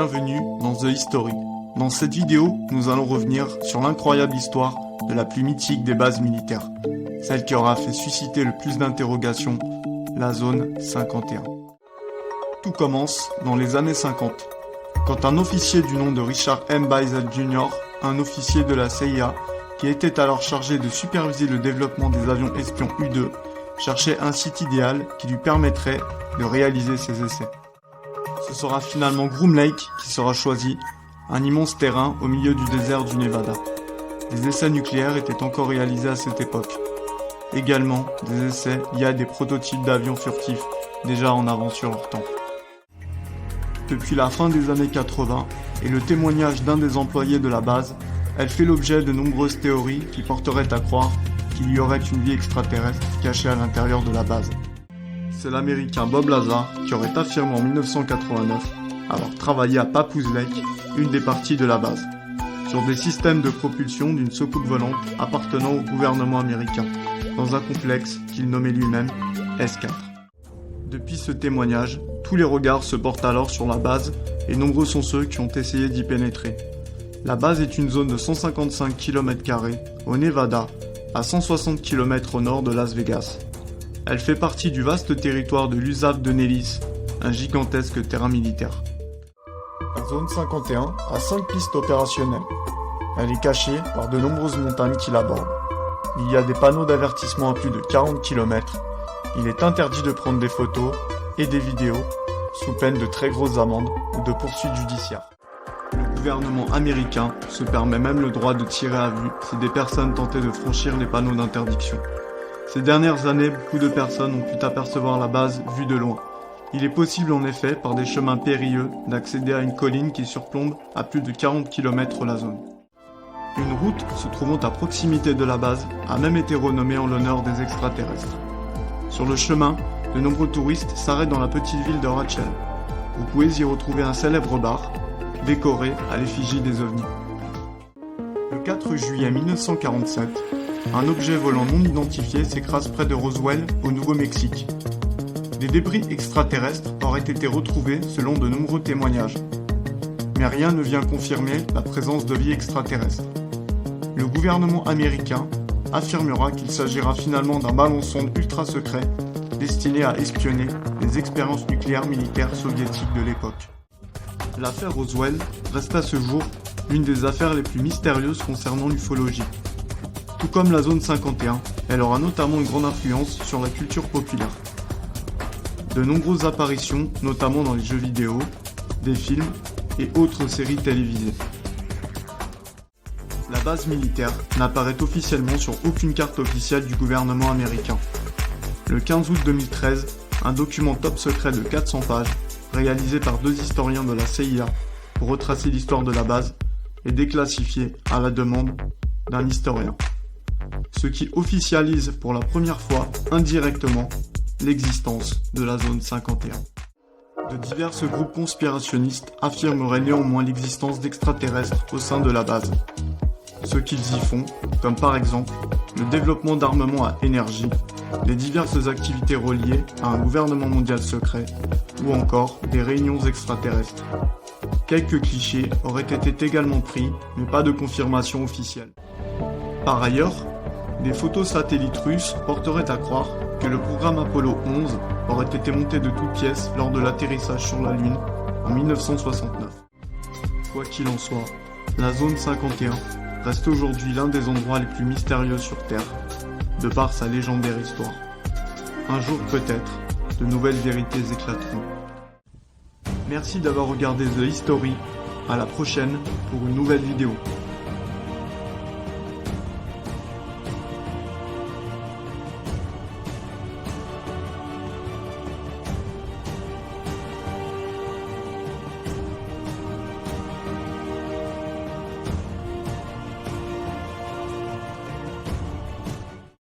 bienvenue dans The History. Dans cette vidéo, nous allons revenir sur l'incroyable histoire de la plus mythique des bases militaires, celle qui aura fait susciter le plus d'interrogations, la zone 51. Tout commence dans les années 50, quand un officier du nom de Richard M. Beisel Jr., un officier de la CIA, qui était alors chargé de superviser le développement des avions espions U-2, cherchait un site idéal qui lui permettrait de réaliser ses essais. Ce sera finalement Groom Lake qui sera choisi, un immense terrain au milieu du désert du Nevada. Des essais nucléaires étaient encore réalisés à cette époque. Également, des essais liés à des prototypes d'avions furtifs déjà en avance sur leur temps. Depuis la fin des années 80 et le témoignage d'un des employés de la base, elle fait l'objet de nombreuses théories qui porteraient à croire qu'il y aurait une vie extraterrestre cachée à l'intérieur de la base. C'est l'américain Bob Lazar qui aurait affirmé en 1989 avoir travaillé à Papoose Lake, une des parties de la base, sur des systèmes de propulsion d'une soucoupe volante appartenant au gouvernement américain, dans un complexe qu'il nommait lui-même S4. Depuis ce témoignage, tous les regards se portent alors sur la base et nombreux sont ceux qui ont essayé d'y pénétrer. La base est une zone de 155 km² au Nevada, à 160 km au nord de Las Vegas. Elle fait partie du vaste territoire de l'USAF de Nellis, un gigantesque terrain militaire. La zone 51 a 5 pistes opérationnelles. Elle est cachée par de nombreuses montagnes qui la bordent. Il y a des panneaux d'avertissement à plus de 40 km. Il est interdit de prendre des photos et des vidéos, sous peine de très grosses amendes ou de poursuites judiciaires. Le gouvernement américain se permet même le droit de tirer à vue si des personnes tentaient de franchir les panneaux d'interdiction. Ces dernières années, beaucoup de personnes ont pu apercevoir la base vue de loin. Il est possible en effet, par des chemins périlleux, d'accéder à une colline qui surplombe à plus de 40 km la zone. Une route se trouvant à proximité de la base a même été renommée en l'honneur des extraterrestres. Sur le chemin, de nombreux touristes s'arrêtent dans la petite ville de Rachel. Vous pouvez y retrouver un célèbre bar, décoré à l'effigie des ovnis. Le 4 juillet 1947, un objet volant non identifié s'écrase près de Roswell, au Nouveau-Mexique. Des débris extraterrestres auraient été retrouvés selon de nombreux témoignages. Mais rien ne vient confirmer la présence de vie extraterrestre. Le gouvernement américain affirmera qu'il s'agira finalement d'un ballon-sonde ultra secret destiné à espionner les expériences nucléaires militaires soviétiques de l'époque. L'affaire Roswell reste à ce jour l'une des affaires les plus mystérieuses concernant l'ufologie. Tout comme la zone 51, elle aura notamment une grande influence sur la culture populaire. De nombreuses apparitions, notamment dans les jeux vidéo, des films et autres séries télévisées. La base militaire n'apparaît officiellement sur aucune carte officielle du gouvernement américain. Le 15 août 2013, un document top secret de 400 pages, réalisé par 2 historiens de la CIA pour retracer l'histoire de la base, est déclassifié à la demande d'un historien. Ce qui officialise pour la première fois, indirectement, l'existence de la zone 51. De divers groupes conspirationnistes affirmeraient néanmoins l'existence d'extraterrestres au sein de la base. Ce qu'ils y font, comme par exemple le développement d'armements à énergie, les diverses activités reliées à un gouvernement mondial secret, ou encore des réunions extraterrestres. Quelques clichés auraient été également pris, mais pas de confirmation officielle. Par ailleurs, des photos satellites russes porteraient à croire que le programme Apollo 11 aurait été monté de toutes pièces lors de l'atterrissage sur la Lune en 1969. Quoi qu'il en soit, la zone 51 reste aujourd'hui l'un des endroits les plus mystérieux sur Terre, de par sa légendaire histoire. Un jour peut-être, de nouvelles vérités éclateront. Merci d'avoir regardé The History, à la prochaine pour une nouvelle vidéo.